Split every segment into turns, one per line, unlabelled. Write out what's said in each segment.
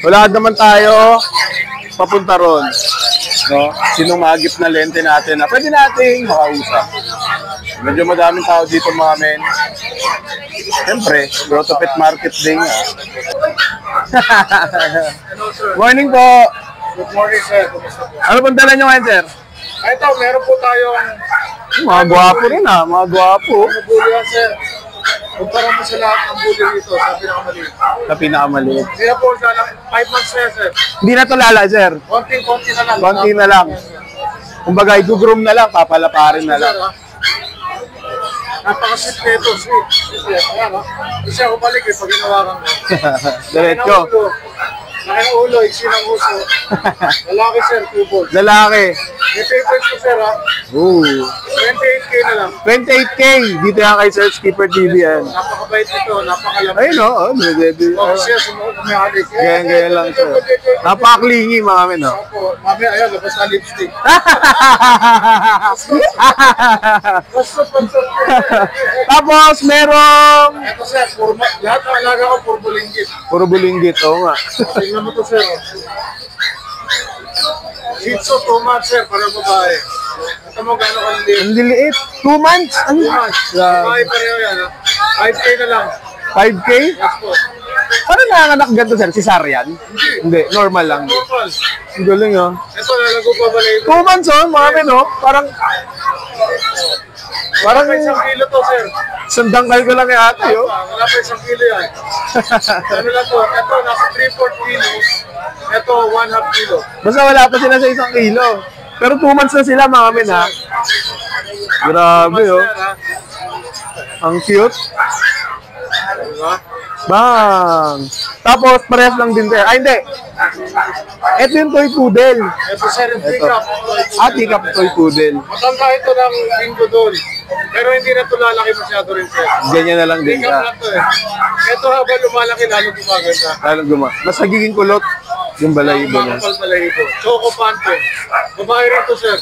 Wala naman tayo papunta ron. No? Sinong magip na lente natin na pwede nating makausap. Medyo madaming tao dito mga men. Siyempre, Grotto Pet Market din. Morning po.
Good morning, sir.
Ano pong dala nyo ngayon, sir?
Ito, meron po tayong...
Mga gwapo rin mga gwapo.
Bully yan, sir. Kumpara mo sa lahat ng bully dito, sa pinakamaliit.
Sa pinakamaliit.
Hindi na po, 5 months na, sir.
Hindi na to lala, sir.
Konti na lang.
Konti na lang. Kumbaga, i-groom na lang, papalaparin na lang.
Napaka-sweet na ito, sweet. Ayan, ha? Isa kumalik pag ginawakan mo.
Diretso.
Laki ng ulo, iksi ng uso. Lalaki, sir, 2 balls.
Lalaki.
May papers ko, sir, ha?
Ooh.
28K na lang.
28K. Dito yan kay Sir Skipper TV yan.
Napakabait nito, napakalamig.
Ayun o.
Siya, sumahalik.
Ganyan lang, sir. Napaka-clingy, mga men, no?
Opo, mamaya, ayan, labas na lipstick.
Tapos, merong...
Ito, sir, lahat ng alaga ko, puro bulinggit.
Puro bulinggit, oo nga.
Tingnan mo to, sir. Shih Tzu, 2 months, sir, para babae. Ito mo gano'n kaliliit.
Ang liliit. 2 months?
2 months. Babae pareho yan, ha? 5K na lang.
5K?
Yes po.
Paano nanganak ganito, sir? Cesarean? Hindi. Normal lang.
Normal.
Ang galing, oh.
Ito, lalago pa ba na ito?
2 months, oh. Mga men, oh. Parang...
Wala pa 1 kilo to, sir.
Sandangkal ko lang yung ate, oh.
Wala pa 1 kilo yan. Ano lang to? Ito, nasa 3/4 kilos. Ito, 1/2 kilo.
Basta wala pa sila sa 1 kilo. Pero 2 months na sila, mga men, ha. Grabe, oh. Ang cute.
Diba?
Bang! Tapos, parehas lang din, sir. Ay, hindi. Ito yung toy poodle.
Ito, sir, yung
Ito.
pick-up.
Tikap toy poodle.
Matanda ito ng bingo doon. Pero hindi na ito lalaki masyado rin, sir.
Ganyan na lang din
Pick-up
siya.
lang to, eh. Ito, habang lumalaki, lalo gumaganda.
Lalong mas nagiging kulot yung balayibo niya.
Makapal balayibo. Choco Pante. Babae rin to, sir.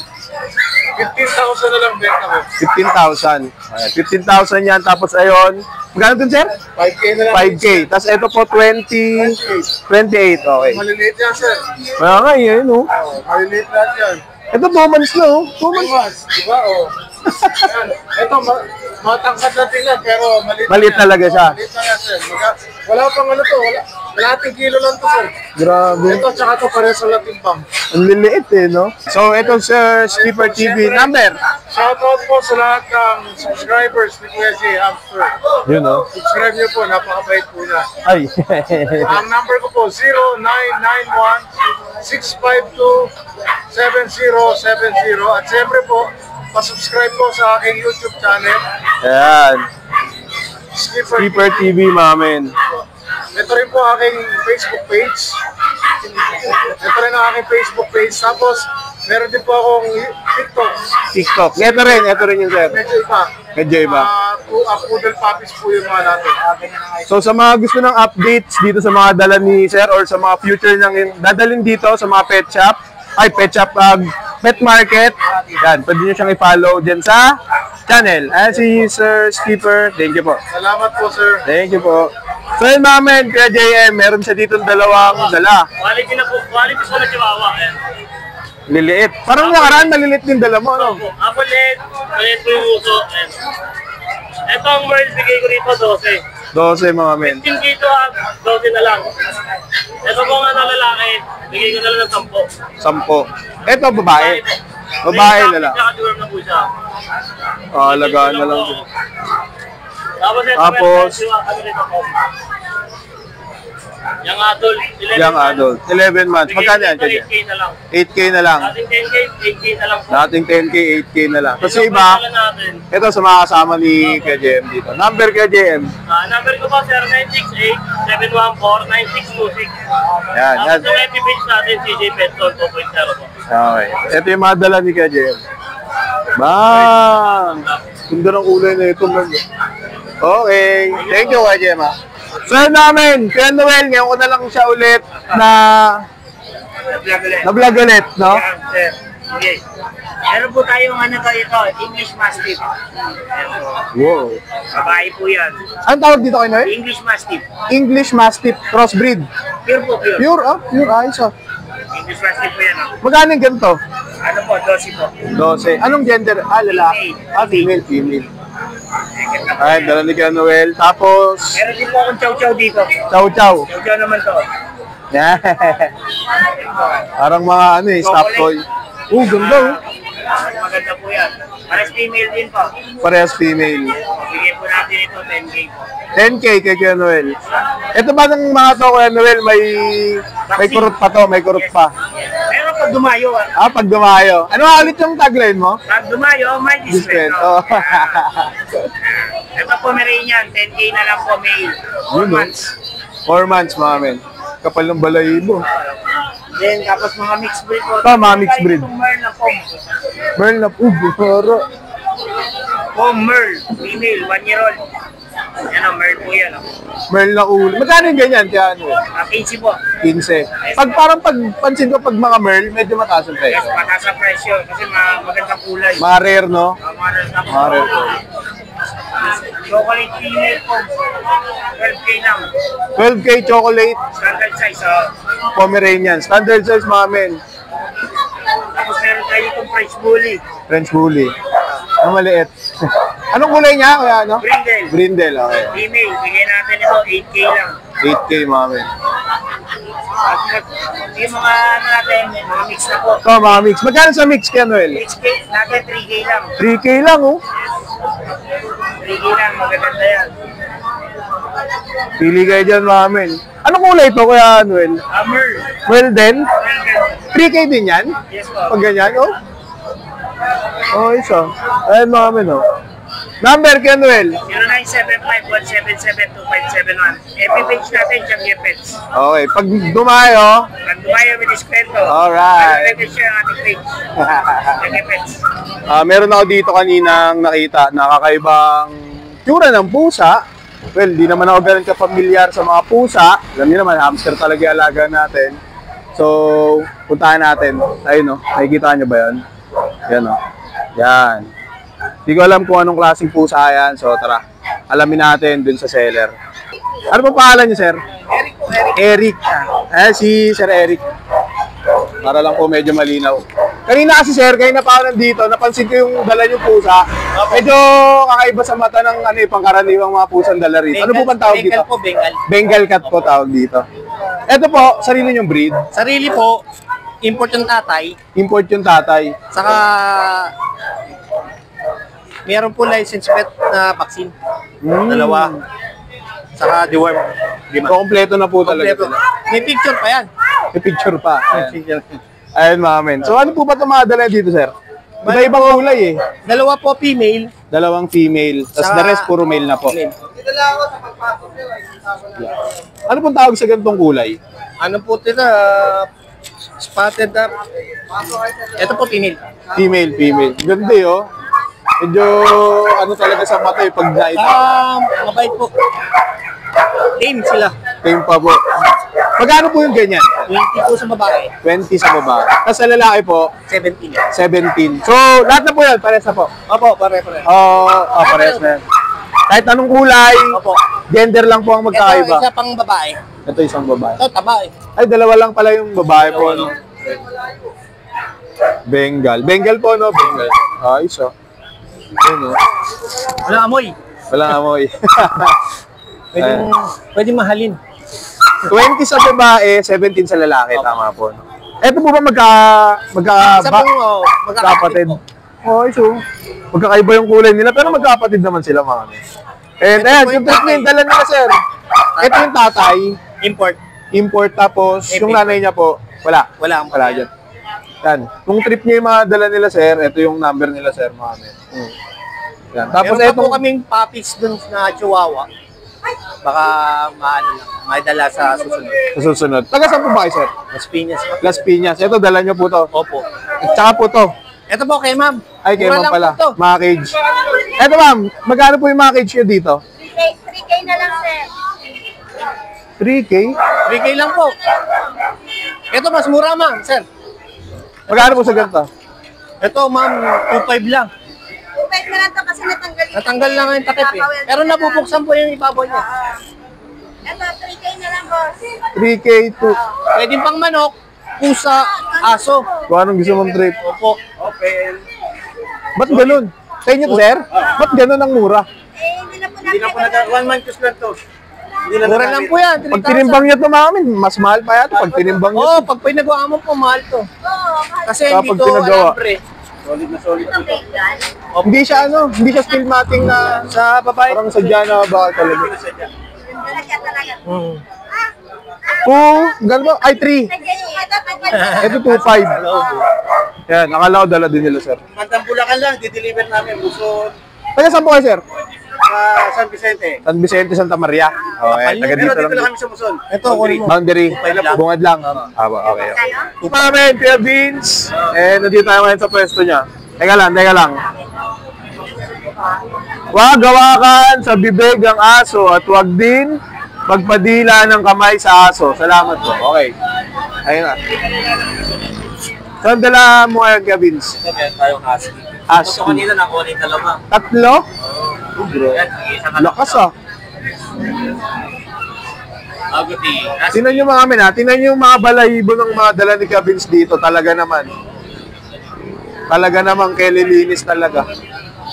15,000 na lang benta ko.
15,000. 15,000 yan. Tapos ayun. Magkano dun, sir?
5K na lang.
5K. Tapos ito po 28. Okay.
Maliliit yan, sir.
Kaya nga, yun, oh.
Maliliit lahat yan.
Ito 2 months na, oh. 2
2
months.
months, diba? Oh. Yan. Ito, matangkad na tingnan, pero maliit
Maliit
na yan.
talaga siya.
Maliit na yan, sir. Wala pang ano to, kalahating kilo lang to, sir.
Grabe.
Ito, tsaka to, pares sa latimbang.
Ang liliit, eh, no? So, ito, Sir Skipper TV. Number?
Shoutout po sa lahat ng subscribers ni Kuya J. Hamster.
Yun, oh.
Subscribe niyo po, napakabait po niya.
Ay.
Ang number ko po, 0991-652-7070. At siyempre po, pasubscribe po sa aking YouTube channel,
Ayan.
Skipper
Skipper TV, mga men.
Ito rin po aking Facebook page. Ito rin ang aking Facebook page. Tapos, meron din po akong TikTok.
TikTok. Ito rin yung sir.
Medyo iba.
Medyo iba.
Poodle puppies po yung mga natin.
So sa mga gusto ng updates dito sa mga dala ni Sir or sa mga future nang dadalhin dito sa mga pet shop, pet market, yan, pwede nyo siyang i-follow dyan sa channel. Ayan si Sir Skipper. Thank you po.
Salamat po, sir.
Thank you po. So yun mga men, kaya JM, meron siya dito dalawang dala.
Quality na po, quality po na chihuahua. Ayan.
Liliit. Parang nakaraan maliliit din dala mo, ano?
Apolet, maliit po yung uso. Ayan. Ito ang world, bigay ko rito 12.
12 mga men.
15 dito 12 na lang. Ito po nga na lalaki, bigay ko na lang ng 10.
10. Ito babae. Babae lala.
Naka-dorm na po siya.
Alagaan na lang din.
Tapos ito,
Tapos,
ano rito po? Yung adult, 11
Young adult. 11 months. Magkano yan?
Bigay ko 8K na lang.
8K na lang.
Dating 10K, 8K na lang po.
Dating 10K, 8K na lang. Kasi
Ito
iba,
po yung natin.
ito sa mga kasama ni Kuya JM dito. Number Kuya JM.
Number ko po, 0968-714-9626.
Yan, yan.
Tapos yung FB page natin, CJ Petson 2.0 po.
Okay. Ito yung mga dala ni Kuya JM. Bang! Ganda ng kulay na ito. Okay. Thank you, Kuya JM. So yun namin, Kuya Noel, ngayon ko na lang siya ulit na vlog ulit, no?
Sige.
Meron po tayong ano to ito, English Mastiff.
Wow.
Babae po yan.
Anong tawag dito kay Noel?
English Mastiff.
English Mastiff Crossbreed.
Pure po, pure.
Pure, pure ayos
English Mastiff po yan.
Magkano yung ganito?
Ano po, 12 po.
12. Anong gender? Lalaki. Female, female. Ay, dala ni Kuya Noel. Tapos,
Meron din po akong chow-chow dito.
chow chow.
Chow-chow naman to.
Yeah. Parang mga stop toy. Ganda
Maganda po yan. Pares female din po.
Parehas female.
Bigyan po natin ito, 10K po.
10K kay Kuya Noel. Ito ba ng mga to, Kuya Noel, may kurot pa to, may kurot pa.
Meron pag dumayo.
Pag dumayo. Ano nga ulit yung tagline mo?
Pag dumayo, may discount.
Oh.
Ito po, Merenian, 10K na lang po, male. 4 months.
4 months, mga men. Kapal ng balayibo.
Then, tapos mga mixed breed po.
Mga mixed breed.
Itong Merl na po.
Merl na po, buro.
Merl, female, 1-year-old. Yan o, Merl po yan.
Merl na ulo. Magkano yung ganyan, Kuya Noel?
15 po.
15. Pagpansin ko pag mga Merl, medyo mataas ang
Yes,
presyo.
mataas ang presyo kasi magandang kulay.
Mga rare, no?
Mga
rare po.
Chocolate female po. 12K lang.
12K chocolate,
Standard size.
Pomeranian. Standard size, mga men.
Tapos meron tayo itong French Bully.
French Bully. Ang maliit. Anong kulay niya, Kuya, ano?
Brindle.
Brindle, okay.
Female, bigyan natin ito 8K lang.
8K, mga men.
At yung mga ano natin, mga mix na po.
Ito, mga mix. Magkano sa mix, Kuya Noel?
6K natin, 3K lang.
3K lang, oh.
3K lang, magaganda yan.
Pili kayo dyan, mga men. Anong kulay ito, Kuya Noel?
Merl.
Well, then,
Merl.
3K din yan?
Yes po.
Pag ganyan, oh. Oh, isa. Ayan, mga men, oh. Number, Kuya Noel.
0975-177-2571. FB page natin, Champion Pets.
Okay, pag dumayo,
Pag dumayo, may diskwento.
Alright.
Pag share ang ating page. Champion Pets.
meron ako dito kaninang nakita, nakakaibang tsura ng pusa. Well, di naman ako ganun kapamilyar sa mga pusa. Alam niyo naman, hamster talaga yung alaga natin. So, puntahan natin. Ayun, no? Nakikita niyo ba yan? Yan, no? Yan. Hindi ko alam kung anong klaseng pusa yan. So, tara. Alamin natin dun sa seller. Ano pa pangalan niyo, sir?
Eric po, Eric.
Eric. Si Sir Eric. Para lang po medyo malinaw. Kanina kasi, sir, kayo na pa ako nandito, napansin ko yung dala yung pusa. Medyo kakaiba sa mata ng pangkaraniwang mga pusang dala rito. Ano po bang tawag dito?
Bengal po, Bengal.
Bengal cat po tawag dito. Ito po, sarili niyong breed.
Sarili po, import yung tatay.
Import yung tatay.
Saka, meron po license pet na vaccine. Dalawa. Saka deworm.
So, kompleto na po talaga
Kompleto.
sila.
May picture pa yan.
May picture pa.
May
Ayan.
picture.
Ayun, mga men. So, ano po ba ito mga dala dito, sir? Iba-ibang kulay eh.
Dalawa po female.
Dalawang female. Tapos
Saka-
the rest, puro male na po.
Male.
Ano pong tawag sa ganitong kulay?
Ano po tila? Spotted up. Ito po female.
Female, female. Ganda eh, oh. Medyo, ano talaga sa mata eh, pag nakita.
Mabait po. Tame sila.
Tame pa po. Magkano po yung ganyan?
20 po sa babae.
20 sa baba. Tapos sa lalaki po,
17.
17. So, lahat na po yan, pares na po.
Opo, pare-pare.
Pares na yan. Kahit anong kulay,
Opo.
gender lang po ang
Ito,
magkakaiba.
isa pang babae.
Ito isang babae.
Ito, taba eh.
Ay, dalawa lang pala yung babae po, no? Bengal. Bengal po, no? Bengal. Ayos, oh. Yun, oh.
Wala amoy.
Walang amoy.
Pwedeng mahalin.
20 sa babae, 17 sa lalaki. Tama po, no? Ito po ba
Isa pong
magkakapatid? Oh, so, magkakaiba yung kulay nila, pero magkakapatid naman sila, mga ano. And, ayan, yung treatment, dala nila, sir. Ito yung tatay,
Import.
import, tapos yung nanay niya po, wala.
Wala.
Wala dyan. Yan. Kung trip niya yung mga dala nila, sir, ito yung number nila, sir, mga ano. Yan. Tapos,
Meron pa po
itong,
kaming puppies dun na chihuahua. Baka maano lang, may dala sa susunod.
sa susunod. Taga saan po ba kayo, sir?
Las Piñas.
Las Piñas. Ito, dala niyo po to.
Opo.
At saka po to.
Ito po kay ma'am.
Ay, kayo
Mura
ma'am
lang
pala.
po to.
Mga cage. Eto ma'am, magkano po yung mga cage nyo dito?
3K na lang, sir.
3K?
3K lang po. Ito mas mura ma'am, sir.
Magkano po sa ganito?
Ito, ma'am, 2.5 lang.
2.5 na lang to kasi natanggal yung
Natanggal lang yung takip eh. Pero nabubuksan po yung ibabaw niya.
Ito, 3K na lang, boss.
3K to.
Pwede pang manok, pusa, aso.
Kung anong gusto mong trip.
Opo.
Ba't ganun? Sa inyo to, sir? Ba't ganun ang mura?
Hindi na po natin.
1 month lang to.
Mura lang po yan.
Pag tinimbang nyo ito, mami, mas mahal pa yata. Pag tinimbang nyo.
Oo, pag pinagawa mo po, mahal to.
Oo,
Kasi
Kapag
hindi to
pinagawa.
alambre.
Solid na solid.
mahal na yan.
Hindi siya hindi siya steel matting na
Sa babae.
parang sadya na bakal talaga.
Talaga, talaga.
Hmm.
Gano'n ba? Ay, 3. Ito 2.5. Yan, akala ko dala din nila, sir.
Bandang Bulacan lang, di-deliver namin. Luzon,
Taga saan po kayo, sir?
San Vicente.
San Vicente, Santa Maria. Okay, taga
Pero
dito
dito lang
lang.
kami sa Luzon.
Ito, kunin mo.
Boundary, bungad lang. Okay. Mamin, Kuya Vince. Nandito tayo ngayon sa pwesto niya. Teka lang. Wag gawakan sa bibig ang aso at wag din magpadila ng kamay sa aso. Salamat po. Okay. Ayun na. Saan dala mo ngayon, Kuya Vince?
Ito, meron tayong husky.
Husky.
Ito kanina nakuha ni dalawa.
3? Bro.
Yan, isa ka lang.
Lakas ah.
Aguti.
Tingnan nyo mga amin ha. Tingnan nyo yung mga balahibo ng mga dala ni Kuya Vince dito. Talaga naman. Talaga naman kelilinis talaga.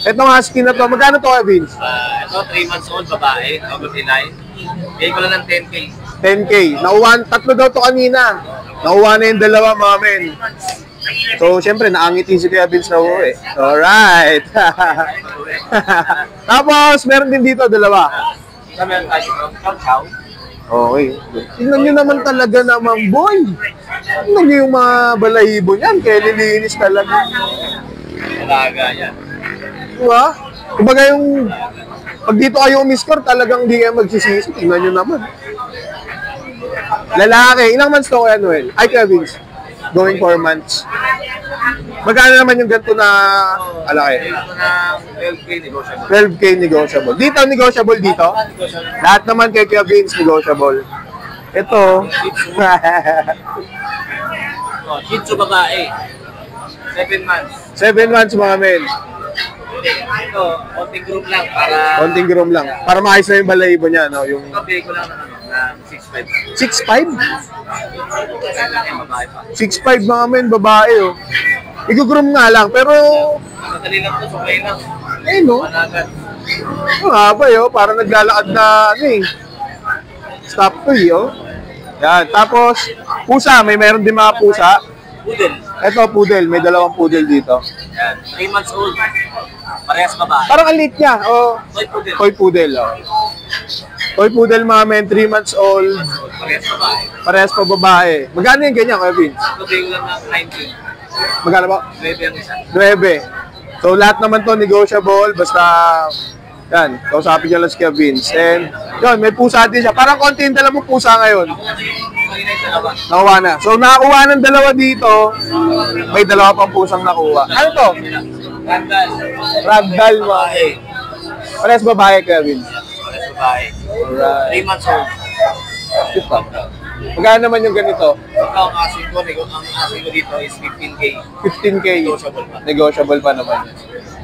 Etong husky na to. Magkano to, Kuya Vince?
Ito, 3 months old, babae. Aguti line. Bigay ko lang ng 10K.
10K. Tatlo daw to kanina. Nakuha na yung dalawa, mga men. So, syempre, naangiti si Kuya Vince na uwi. Alright. Tapos, meron din dito, dalawa.
Ito, meron tayo. Chow.
Okay. Tingnan nyo naman talaga naman, boy. Tingnan nyo yung mga balahibo niyan. Kelilinis talaga.
Talaga yan.
Diba? Kumbaga yung... Pag dito kayo umiscore, talagang di kayo magsisisi. Tingnan nyo naman. Lalaki. Ilang months to, Kuya Noel? Ay, Kuya Vince. Going 4 months. Magkano naman yung ganito na alaki?
Ito na 12K negotiable.
12K negotiable. Dito, negotiable dito? Lahat naman kay Kuya Vince, negotiable. Ito.
Shih Tzu babae. 7 months.
7 months, mga men.
Ito, konting group lang para...
Konting groom lang. Para maayos na yung balahibo niya, no? Yung
Ito, bigay ko lang ng 6.5.
6'5"?
Babae pa.
6'5", mga men, babae, oh. Igugroom nga lang, pero...
Madali lang to, supply lang.
Eh, no?
Managan.
Ang haba, oh. Parang naglalakad na, ano eh. Stop to, oh. Yan. Tapos, pusa. Meron din mga pusa.
Poodle.
Ito, poodle. May dalawang poodle dito.
Yan. 3 months old. Parehas babae.
Parang ang liit niya, oh.
Toy poodle.
Toy poodle, oh. Toy poodle, mga men, 3 months old.
Parehas babae.
Parehas pa babae. Magkano yung ganyan, Kuya Vince?
Ito, bigay ko lang ng 9K.
Magkano ba?
9 ang isa.
9. So, lahat naman to negotiable. Basta, yan, kausapin niya lang si Kuya Vince. And, yun, may pusa din siya. Parang konti yung dala mo pusa ngayon.
Kanina yung dalawa.
Nakuha na. So, nakakuha ng dalawa dito. May dalawa pang pusang nakuha. Ano to?
Randall.
Ragdoll, mga. Parehas babae, Kuya Vince.
Parehas babae.
Alright.
3 months old.
Magkano naman yung ganito?
Ito, ang asing ko dito is 15K.
15K.
Negotiable pa.
Negotiable pa naman.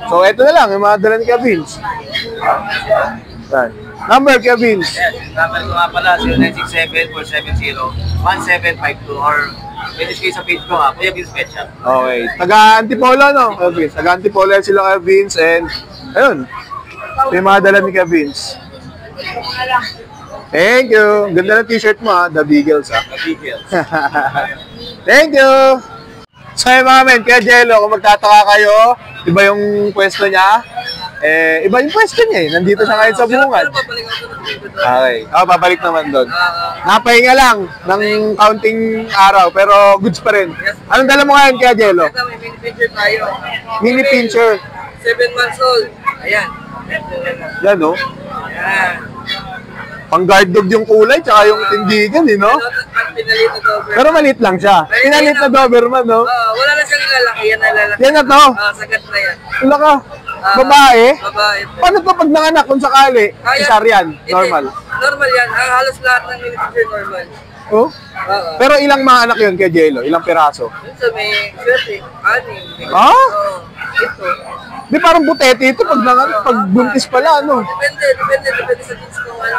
So, eto na lang. Yung mga dala ni Kuya Vince. Yan. Number, Kuya Vince.
Yes, number ko nga pala, 0967-470-1752 or pwede kayo sa page ko ha, Kuya Vince Pet Shop.
Okay. Taga-Antipolo, no? Kuya Vince. Taga-Antipolo sila, Kuya Vince. And, ayun. Ito yung mga dala ni Kuya Vince. Thank you. Ganda ng t-shirt mo, ha? The Beagles, ha?
Details.
Thank you. So, yung mga men, Kuya Jello, kung magtataka kayo, iba yung pwesto niya. Iba yung pwesto niya, eh. Nandito siya ngayon sa bungad. Okay. Babalik naman doon. Napahinga lang ng counting araw, pero goods pa rin. Anong dala mo ngayon, Kuya Jello?
Ito, may mini pincher tayo.
Mini pincher.
7 months old. Ayan.
Yan, no?
Ayan.
Pang guard dog yung kulay, tsaka yung tindigan, eh, no?
Ang pinalit na Doberman.
Pero maliit lang siya. Pinalit na Doberman, no?
Wala na siyang lalaki. Yan na lalaki.
Yan na to.
Sagat na yan.
Wala ka. Babae?
Babae.
Paano to pag nanganak kung sakali?
Kaya-
Isar yan,
Hindi.
normal.
Normal yan. Halos lahat ng mini pincher normal.
Oh?
Oo.
Pero ilang mga anak yun kay Jello? Ilang piraso?
Minsan may swerte, anim.
Ah?
Oo. Ito.
Di parang butete ito pag buntis pala, ano?
Depende sa kids kung ano.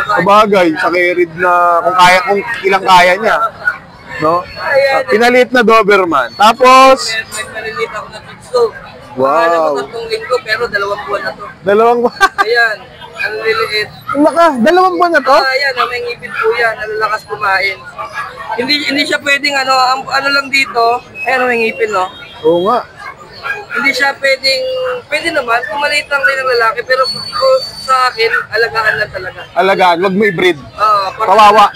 Sabagay, sa Kerid na kung ilang kaya niya. No? Pinalit na Doberman. Tapos,
May maliliit ako na kids ko.
Wow.
Alam ko 3 linggo, pero 2 buwan na to.
dalawang
Ayan, ang liliit.
dalawang buwan na to?
Ayan, may ngipin po yan, nalalakas kumain. Hindi siya pwedeng ano lang dito, ayan may ngipin no.
Oo nga.
Hindi siya pwede naman, kung maliit lang rin ng lalaki, pero sa akin, alagaan lang talaga.
Alagaan, wag mo i-breed.
Pang-
Kawawa.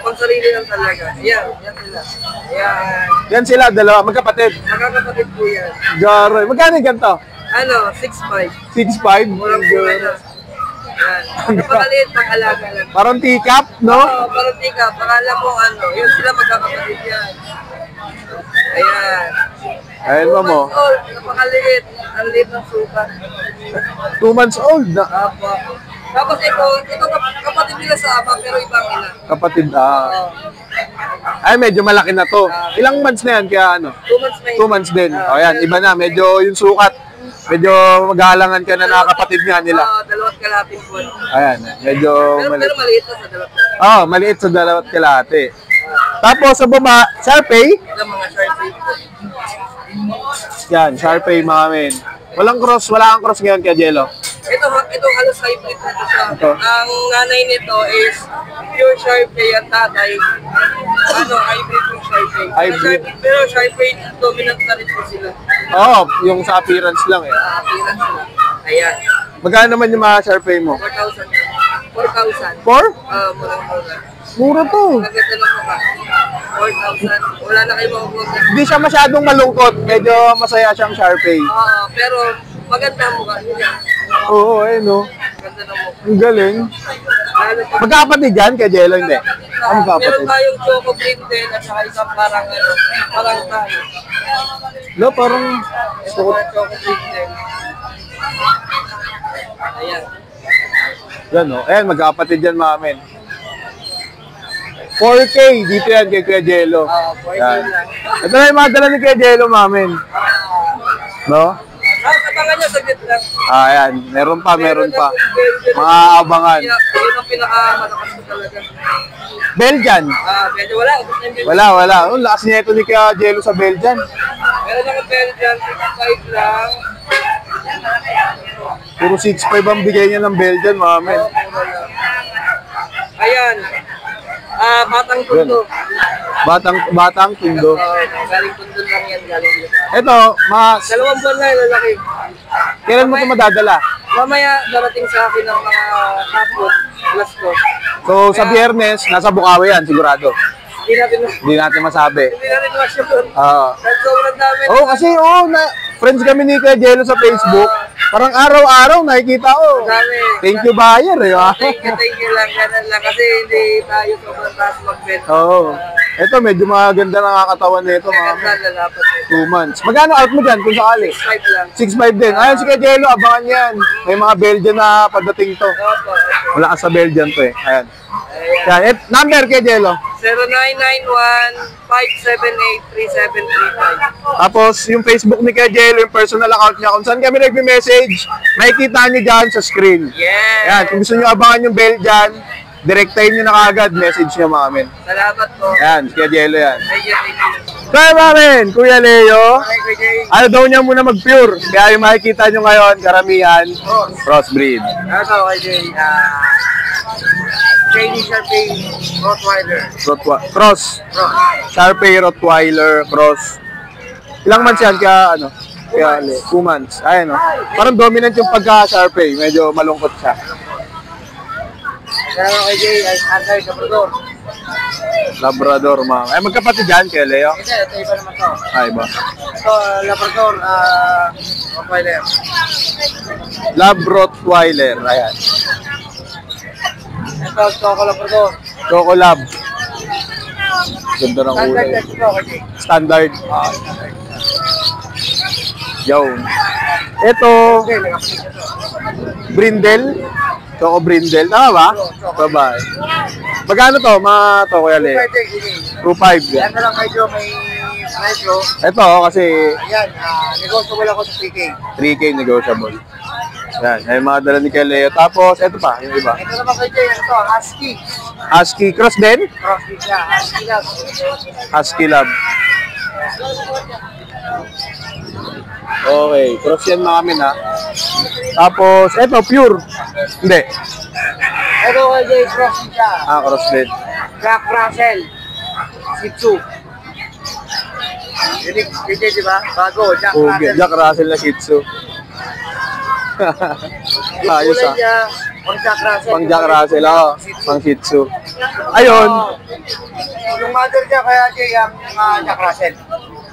pang sarili lang talaga. Yan sila. Ayan.
Yan sila, dalawa, magkapatid.
Magkakapatid po yan.
Garoy. Magkano yung ganito?
6'5".
6'5"?
Walang po yan. Yan. Napakaliit, pang-alaga lang.
Parang teacup, no?
Parang tika, pakala mo yun sila magkakapatid yan. Ayan.
Ayun ba mo?
2 months old, napakaliit. Ang liit ng suka.
2 months old na.
Apo. Tapos ito kapatid nila sa ama, pero ibang ina.
Kapatid,
Oo.
Ay, medyo malaki na to. Ilang months na yan? Kaya ano?
2 months na
2 months din. O yan, iba na. Medyo yung sukat. Medyo maghalangan ka na nakakapatid nga nila.
Dalawat kalating buwan.
Ayan, medyo
Pero
maliit.
maliit na sa dalawat.
Oh, maliit sa dalawat kalahati. Tapos sa baba, Sharpei.
Ito mga Sharpei po.
Yan, Sharpei mga men. Wala kang cross ngayon kay Jello.
Ito halos hybrid na ito siya.
Ito.
Ang nanay nito is pure Sharpei at tatay. Hybrid yung Sharpei.
Hybrid.
Pero Sharpei dominant na rin po sila.
Oo, yung sa appearance lang eh.
Appearance sila. Ayan.
Magkano naman yung mga Sharpei mo?
4,000 yan. 4,000.
4?
Murang-mura.
Mura to.
Maganda lang mukha. 4,000. Wala na kayo makukuha.
Hindi siya masyadong malungkot. Medyo masaya siyang Sharpei.
Pero maganda ang mukha. Yun yan.
Oo, no.
Maganda ng mukha.
Ang galing.
Lalo pa.
Magkakapatid yan kay Jello, hindi? Ang
Meron
magkakapatid.
tayong choco print din at saka isang parang tayo.
No, parang
Ito mga choco print din. Ayan.
yan, no. Ayan, magkakapatid yan mga men. 4K, dito yan kay Kuya Jello.
Pwede
Yan.
lang.
Ito na yung mga dala ni Kuya Jello mga men. No?
Abangan nyo, saglit lang.
Ayan, meron pa. Mga abangan.
Yun ang pinakamalakas ko talaga.
Belgian.
Medyo wala. Ubus na yung bill.
Wala. Oh, lakas niya ito ni Kuya Jello sa Belgian.
Meron akong Belgian, 65 lang.
Puro 6.5 ang bigay niya ng Belgian mga men.
Ayan. Batang tundo.
Batang tundo.
Galing tundo lang yan. Galing dito.
Ito, mga
2 buwan na yung lalaki.
kailan mo ito madadala?
Mamaya darating sa akin ng mga hapon. Alas ko.
So, sa Biyernes, nasa Bukawi yan, sigurado. Hindi natin masabi.
Hindi natin ma-sure.
Oo.
Dahil sobrang dami.
Kasi friends kami ni Kuya Jello sa Facebook. Parang araw-araw nakikita ko.
Dami.
Thank you buyer, eh.
Thank you lang. Ganun lang. Kasi hindi tayo sobrang taas mag-bet.
Oo. Ito, medyo maganda nakakatawan nito, mga
Maganda lalapat nito.
2 months. Magkano out mo dyan kung sakali?
5 lang.
6.5 din. Ayun si Kuya Jello, abangan yan. May mga Belgian na padating to.
Opo.
Wala ka sa Belgian to eh. Ayan. Yan. Number Kuya Jello.
0991-578-3735.
Tapos, yung Facebook ni Kuya Jello, yung personal account niya, kung saan kami nagme-message, makikita niyo dyan sa screen.
Yeah.
Yan. Kung gusto niyo abangan yung Belgian, direktahin niyo na kaagad, message niyo mga men.
Salamat po.
Yan, si Kuya Jello yan.
Thank you.
Kaya mga men, Kuya Leo,
Thank you, Jay.
ano daw niya muna mag-pure. Kaya yung makikita niyo ngayon, karamihan, crossbreed.
Ano kay Jay? Jamie Sharpei, Rottweiler.
Cross. Sharpei Rottweiler Cross. Ilang months yan? Kaya 2 months. Ayan, no? Parang dominant yung pagka-Sharpei. Medyo malungkot siya.
Ano kay Jay? Antay Labrador.
Labrador, mga. Ay, magkapatid yan kay Leo.
Ito iba naman to.
Ay, ba?
Ito, Labrador, Rottweiler.
Lab Rottweiler. Ayan.
Ito, Choco Labrador.
Choco Lab. Ganda ng
Standard
kulay.
test ito kay Jay.
Standard. Yo. Ito,
Okay, nakapitin ito.
Brindle. Choco Brindle. Tama ba? Bye-bye. Magkano to? Mga to, Kuya Le? 2.5.
Yan na lang medyo may presyo.
Ito, kasi
Ayan, negotiable ako sa 3K.
3K negotiable. Yan, ay mga dala ni Kuya Leo. Tapos, ito pa, yung iba.
Ito naman kay Jay, ano to, Husky.
Husky Cross din?
Crossfit siya, Husky lang.
Husky Lab. Okay, cross yan mga amin ha. Tapos, ito, pure. Hindi.
Ito kay Jay, Crossfit siya.
Cross din.
Jack Russell. Shih Tzu. Unique kay Jay, di ba? Bago, Jack
Okay,
Russell.
Jack Russell na Shih Tzu. Ayos
Kulay
ha.
niya, pang Jack Russell.
Pang Jack Russell, ako. Pang Shih Tzu. Ayun.
Yung mother niya kaya Jay, ang Jack Russell.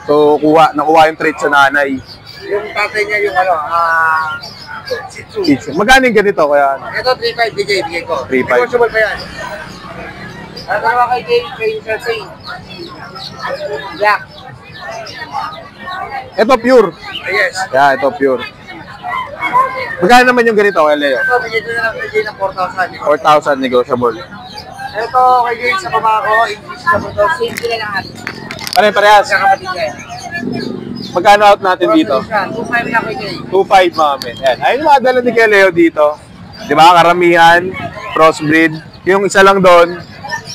So, nakuha yung trait sa nanay.
Yung tatay niya yung ano, Shih Tzu.
Shih Tzu. Magkano yung ganito? Kaya,
Ito, 3.5 bigay ko.
3.5.
Negotiable pa yan. Ano naman kay Jay, kay Serping. Black.
ito pure.
Yes.
Yeah, ito pure. Magkano naman yung ganito, Kuya Leo?
Ito, bigay ko na lang kay Jay ng 4,000.
4,000 negotiable.
Ito, kay Jay sa baba ko, English na po ito. Same sila lahat.
Parehas.
Sa kapatid niya.
Magkano out natin dito?
2.5 lang kay Jay.
2.5 mga men. Yan. Ayun yung mga dala ni Kuya Leo dito. Di ba? Karamihan, crossbreed. Yung isa lang doon,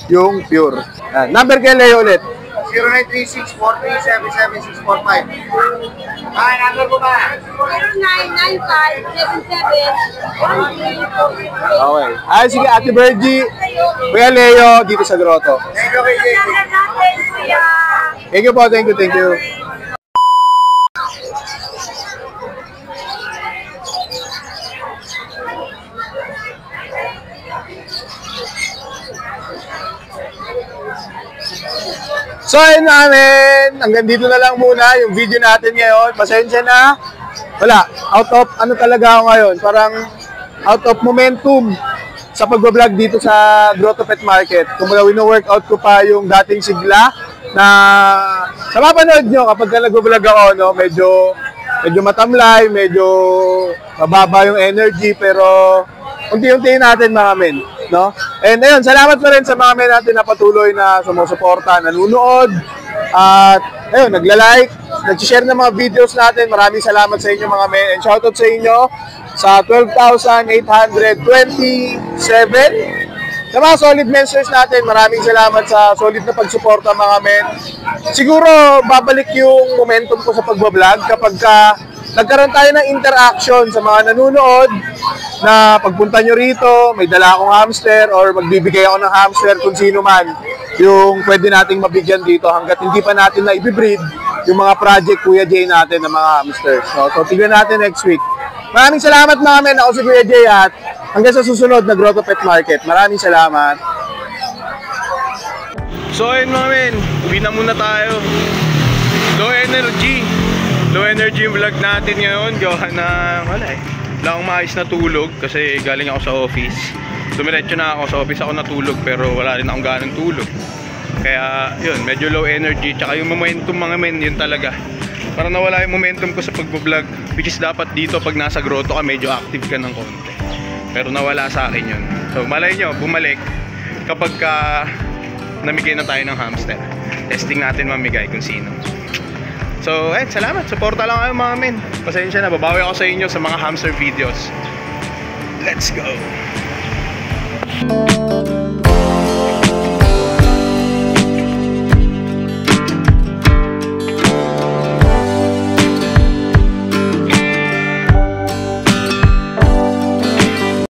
yung pure. Yan. Number Kuya Leo ulit.
0936-4377645. Ay, number ko ba?
0995-77-1343.
Okay. Ay, sige, Ate Virgie. Kuya Leo, dito sa grotto.
Thank you kay Jay.
Thank you po, thank you, thank you. So ayun namin, hanggang dito na lang muna yung video natin ngayon. Pasensya na. Wala, out of ano talaga ako ngayon. Parang out of momentum sa pagbablog dito sa Grotto Pet Market. Kumbaga wino-workout ko pa yung dating sigla na sa mapanood nyo kapag ka nagbablog ako, no, medyo matamlay, medyo mababa yung energy, pero unti-unti natin mga men, no? And ayun, salamat pa rin sa mga men natin na patuloy na sumusuporta, nanunood, at ayun, nagla-like, nag-share ng mga videos natin. Maraming salamat sa inyo mga men, and shoutout sa inyo sa 12,827 sa mga solid menswears natin. Maraming salamat sa solid na pagsuporta mga men. Siguro babalik yung momentum ko sa pagbablog kapag ka nagkaroon tayo ng interaction sa mga nanonood, na pagpunta nyo rito, may dala akong hamster or magbibigay ako ng hamster kung sino man yung pwede nating mabigyan dito hanggat hindi pa natin na i-breed yung mga project Kuya Jay natin ng mga hamsters. No? So tignan natin next week. Maraming salamat mga men. Ako si Kuya Jay at hanggang sa susunod na Grotto Pet Market. Maraming salamat. So ayun mga men, uwi na muna tayo. Low energy yung vlog natin ngayon. Gawa na wala eh. Wala akong maayos na tulog kasi galing ako sa office. Dumiretso na ako sa office, ako natulog pero wala rin akong ganang tulog. Kaya yun, medyo low energy. Tsaka yung momentum mga men, yun talaga. Parang nawala yung momentum ko sa pagbablog, which is dapat dito pag nasa grotto ka medyo active ka ng konti. Pero nawala sa akin yun. So malay nyo, bumalik kapag ka namigay na tayo ng hamster. Testing natin mamigay kung sino. So salamat, suporta lang kayo mga men. Pasensya na, babawi ako sa inyo sa mga hamster videos. Let's go!